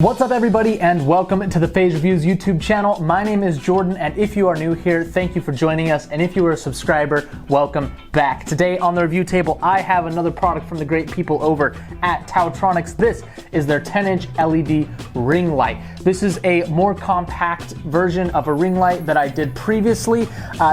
What's up everybody and welcome to the Phase Reviews YouTube channel. My name is Jordan and if you are new here, thank you for joining us, and if you are a subscriber, welcome back. Today on the review table, I have another product from the great people over at TaoTronics. This is their 10-inch LED ring light. This is a more compact version of a ring light that I did previously.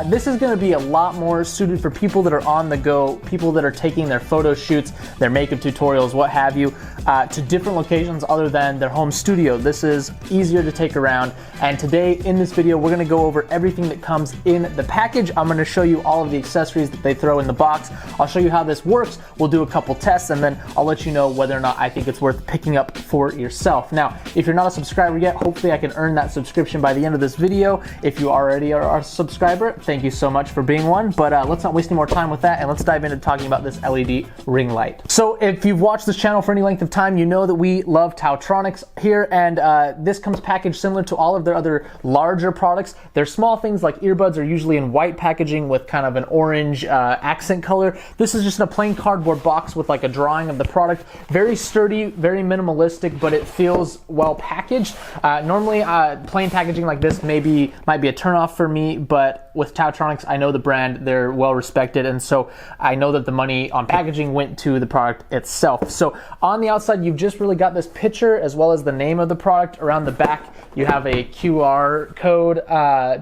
This is going to be a lot more suited for people that are on the go, people that are taking their photo shoots, their makeup tutorials, what have you, to different locations other than their home studio. This is easier to take around, and today in this video we're going to go over everything that comes in the package. I'm going to show you all of the accessories that they throw in the box. I'll show you how this works. We'll do a couple tests and then I'll let you know whether or not I think it's worth picking up for yourself. Now, if you're not a subscriber yet, hopefully I can earn that subscription by the end of this video. If you already are a subscriber, thank you so much for being one, but let's not waste any more time with that and let's dive into talking about this LED ring light. So if you've watched this channel for any length of time, you know that we love TaoTronics here, and this comes packaged similar to all of their other larger products. Their small things like earbuds are usually in white packaging with kind of an orange accent color. This is just in a plain cardboard box with like a drawing of the product. Very sturdy, very minimalistic, but it feels well packaged. Normally plain packaging like this might be a turnoff for me, but with TaoTronics, I know the brand, they're well respected, and so I know that the money on packaging went to the product itself. So on the outside, you've just really got this picture as well as the name of the product. Around the back, you have a QR code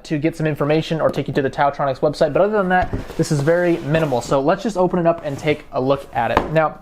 to get some information or take you to the TaoTronics website. But other than that, this is very minimal. So let's just open it up and take a look at it. Now,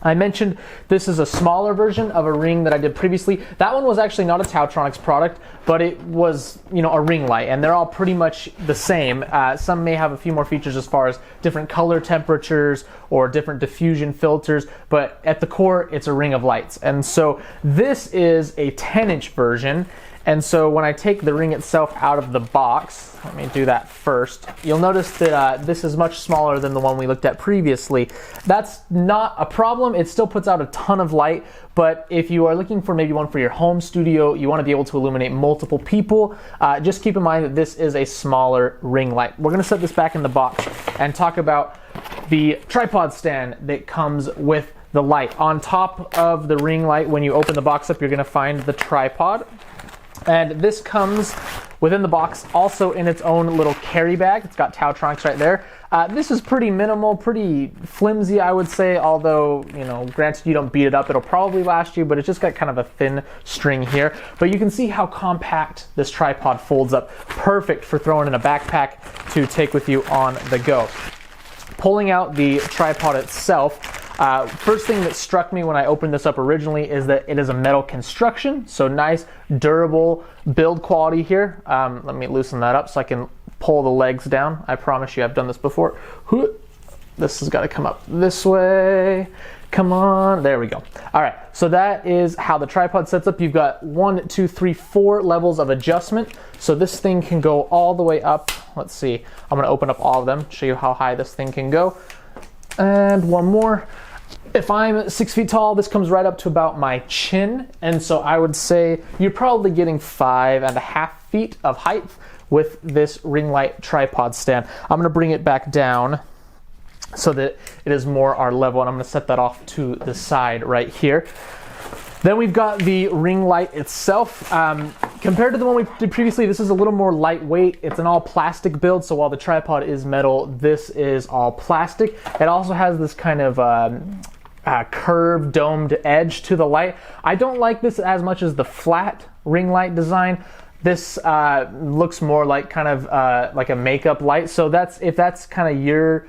I mentioned this is a smaller version of a ring that I did previously. That one was actually not a TaoTronics product, but it was, you know, a ring light, and they're all pretty much the same. Some may have a few more features as far as different color temperatures or different diffusion filters, but at the core, it's a ring of lights. And so this is a 10-inch version. And so when I take the ring itself out of the box, let me do that first, you'll notice that this is much smaller than the one we looked at previously. That's not a problem. It still puts out a ton of light, but if you are looking for maybe one for your home studio, you want to be able to illuminate multiple people, just keep in mind that this is a smaller ring light. We're going to set this back in the box and talk about the tripod stand that comes with the light. On top of the ring light, when you open the box up, you're going to find the tripod. And this comes within the box also in its own little carry bag. It's got TaoTronics right there. This is pretty minimal, pretty flimsy, I would say, although, you know, granted you don't beat it up, it'll probably last you, but it's just got kind of a thin string here. But you can see how compact this tripod folds up. Perfect for throwing in a backpack to take with you on the go. Pulling out the tripod itself, first thing that struck me when I opened this up originally is that it is a metal construction, so nice, durable build quality here. Let me loosen that up so I can pull the legs down. I promise you I've done this before. This has got to come up this way. Come on, there we go. All right, so that is how the tripod sets up. You've got 1, 2, 3, 4 levels of adjustment. So this thing can go all the way up. Let's see, I'm gonna open up all of them, show you how high this thing can go. And one more. If I'm 6 feet tall, this comes right up to about my chin. And so I would say you're probably getting 5.5 feet of height with this ring light tripod stand. I'm gonna bring it back down so that it is more our level, and I'm gonna set that off to the side right here. Then we've got the ring light itself. Compared to the one we did previously, this is a little more lightweight. It's an all plastic build, so while the tripod is metal, this is all plastic. It also has this kind of curved domed edge to the light. I don't like this as much as the flat ring light design. This looks more like kind of like a makeup light. So if that's kind of your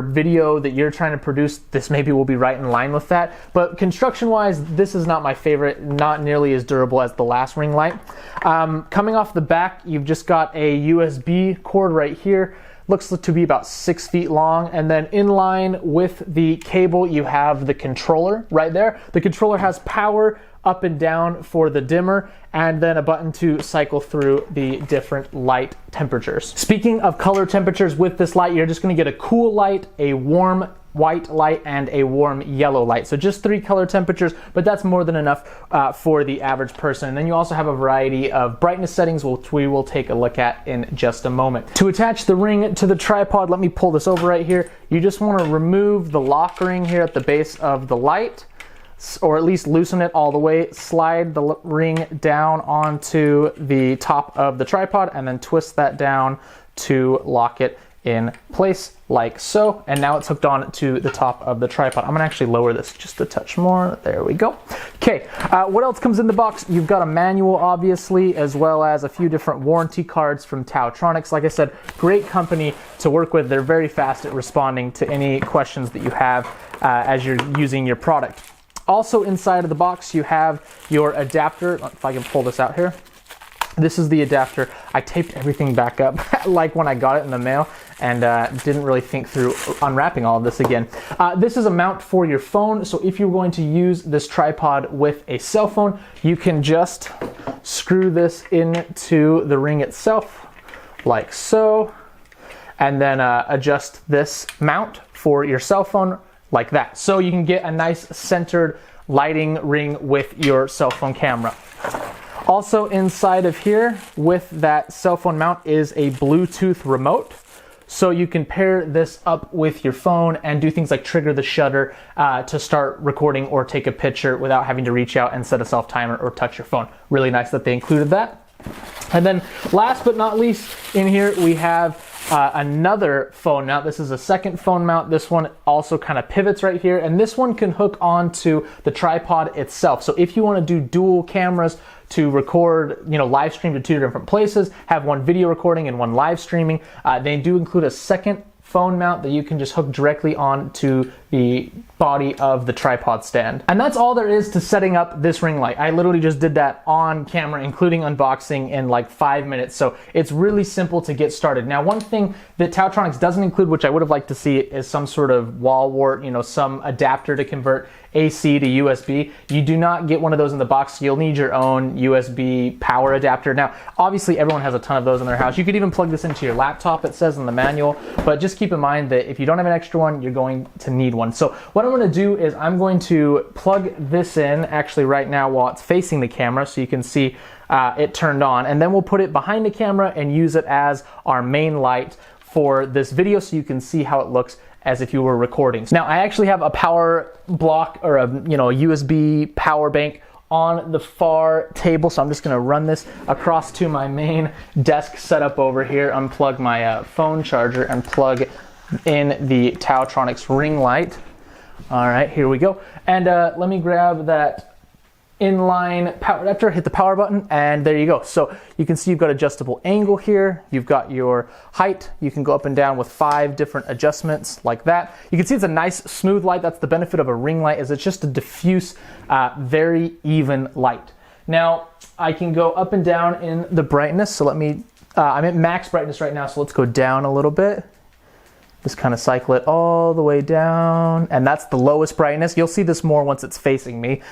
video that you're trying to produce, this maybe will be right in line with that. But construction wise, this is not my favorite, not nearly as durable as the last ring light. Coming off the back, you've just got a USB cord right here. Looks to be about 6 feet long, and then in line with the cable you have the controller right there. The controller has power up and down for the dimmer, and then a button to cycle through the different light temperatures. Speaking of color temperatures with this light, you're just going to get a cool light, a warm white light, and a warm yellow light. So just 3 color temperatures, but that's more than enough for the average person. And then you also have a variety of brightness settings, which we will take a look at in just a moment. To attach the ring to the tripod, let me pull this over right here. You just want to remove the lock ring here at the base of the light. or at least loosen it all the way, slide the ring down onto the top of the tripod, and then twist that down to lock it in place like so. And now it's hooked on to the top of the tripod. I'm gonna actually lower this just a touch more. There we go. Okay, what else comes in the box? You've got a manual, obviously, as well as a few different warranty cards from TaoTronics. Like I said, great company to work with. They're very fast at responding to any questions that you have as you're using your product. Also inside of the box, you have your adapter. If I can pull this out here. This is the adapter. I taped everything back up like when I got it in the mail, and didn't really think through unwrapping all of this again. This is a mount for your phone, so if you're going to use this tripod with a cell phone, you can just screw this into the ring itself like so, and then adjust this mount for your cell phone like that. So you can get a nice centered lighting ring with your cell phone camera. Also inside of here with that cell phone mount is a Bluetooth remote. So you can pair this up with your phone and do things like trigger the shutter to start recording or take a picture without having to reach out and set a self timer or touch your phone. Really nice that they included that. And then last but not least, in here we have another phone mount. This is a second phone mount. This one also kind of pivots right here, and this one can hook onto the tripod itself. So if you want to do dual cameras to record, live stream to two different places, have one video recording and one live streaming, they do include a second phone mount that you can just hook directly onto the body of the tripod stand. And that's all there is to setting up this ring light. I literally just did that on camera, including unboxing, in like 5 minutes. So it's really simple to get started. Now, one thing that TaoTronics doesn't include, which I would have liked to see, is some sort of wall wart, some adapter to convert AC to USB. You do not get one of those in the box. You'll need your own USB power adapter. Now, obviously everyone has a ton of those in their house. You could even plug this into your laptop, it says in the manual, but just keep in mind that if you don't have an extra one, you're going to need one. So what I'm going to do is I'm going to plug this in actually right now while it's facing the camera so you can see it turned on, and then we'll put it behind the camera and use it as our main light for this video so you can see how it looks as if you were recording. Now, I actually have a power block or a USB power bank on the far table, so I'm just gonna run this across to my main desk setup over here, unplug my phone charger, and plug in the TaoTronics ring light. All right, here we go. And let me grab that inline power adapter, hit the power button, and there you go. So you can see you've got adjustable angle here. You've got your height. You can go up and down with 5 different adjustments like that. You can see it's a nice smooth light. That's the benefit of a ring light, is it's just a diffuse, very even light. Now, I can go up and down in the brightness. So let me, I'm at max brightness right now, so let's go down a little bit. Just kind of cycle it all the way down, and that's the lowest brightness. You'll see this more once it's facing me.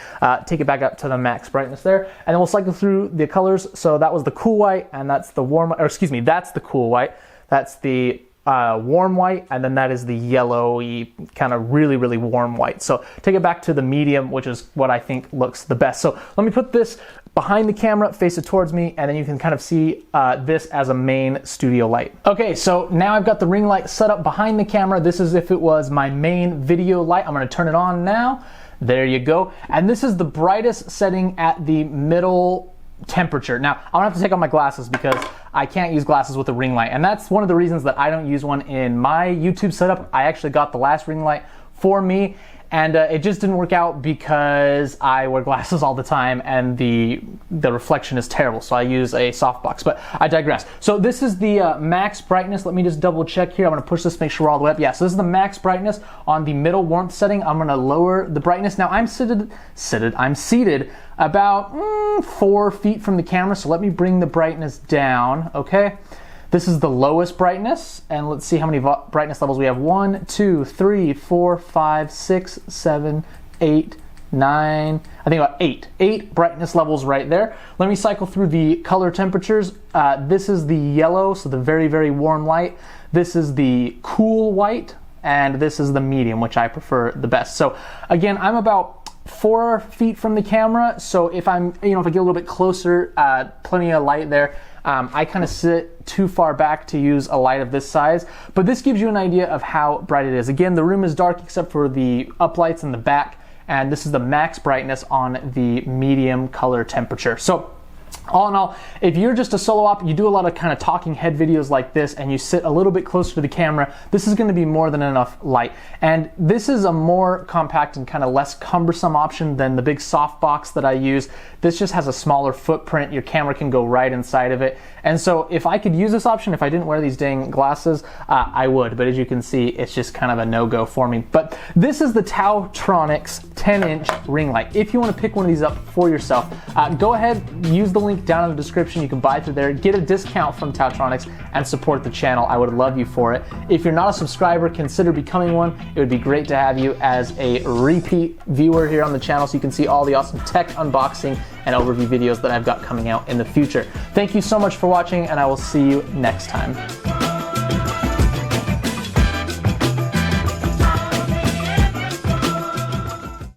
Take it back up to the max brightness there, and then we'll cycle through the colors. So that was the cool white, and that's the warm, or excuse me, that's the cool white. That's the warm white, and then that is the yellowy, kind of really, really warm white. So take it back to the medium, which is what I think looks the best. So let me put this behind the camera, face it towards me, and then you can kind of see this as a main studio light. Okay, so now I've got the ring light set up behind the camera. This is if it was my main video light. I'm gonna turn it on now. There you go. And this is the brightest setting at the middle temperature. Now, I'm gonna have to take off my glasses because I can't use glasses with a ring light. And that's one of the reasons that I don't use one in my YouTube setup. I actually got the last ring light for me, and it just didn't work out because I wear glasses all the time and the reflection is terrible, so I use a softbox, but I digress. So this is the max brightness. Let me just double check here. I'm gonna push this, make sure we're all the way up. Yeah, so this is the max brightness on the middle warmth setting. I'm gonna lower the brightness. Now I'm seated about 4 feet from the camera, so let me bring the brightness down, okay? This is the lowest brightness, and let's see how many brightness levels we have. 1, 2, 3, 4, 5, 6, 7, 8, 9, I think about 8. 8 brightness levels right there. Let me cycle through the color temperatures. This is the yellow, so the very, very warm light. This is the cool white, and this is the medium, which I prefer the best. So again, I'm about 4 feet from the camera, so if I'm, if I get a little bit closer, plenty of light there. I kind of sit too far back to use a light of this size, but this gives you an idea of how bright it is. Again, the room is dark except for the uplights in the back and this is the max brightness on the medium color temperature. So all in all, if you're just a solo op, you do a lot of kind of talking head videos like this, and you sit a little bit closer to the camera, this is going to be more than enough light. And this is a more compact and kind of less cumbersome option than the big softbox that I use. This just has a smaller footprint. Your camera can go right inside of it. And so if I could use this option, if I didn't wear these dang glasses, I would. But as you can see, it's just kind of a no-go for me. But this is the TaoTronics 10-inch ring light. If you want to pick one of these up for yourself, go ahead, use the link down in the description. You can buy through there, get a discount from TaoTronics, and support the channel. I would love you for it. If you're not a subscriber, consider becoming one. It would be great to have you as a repeat viewer here on the channel, so you can see all the awesome tech unboxing and overview videos that I've got coming out in the future. Thank you so much for watching, and I will see you next time.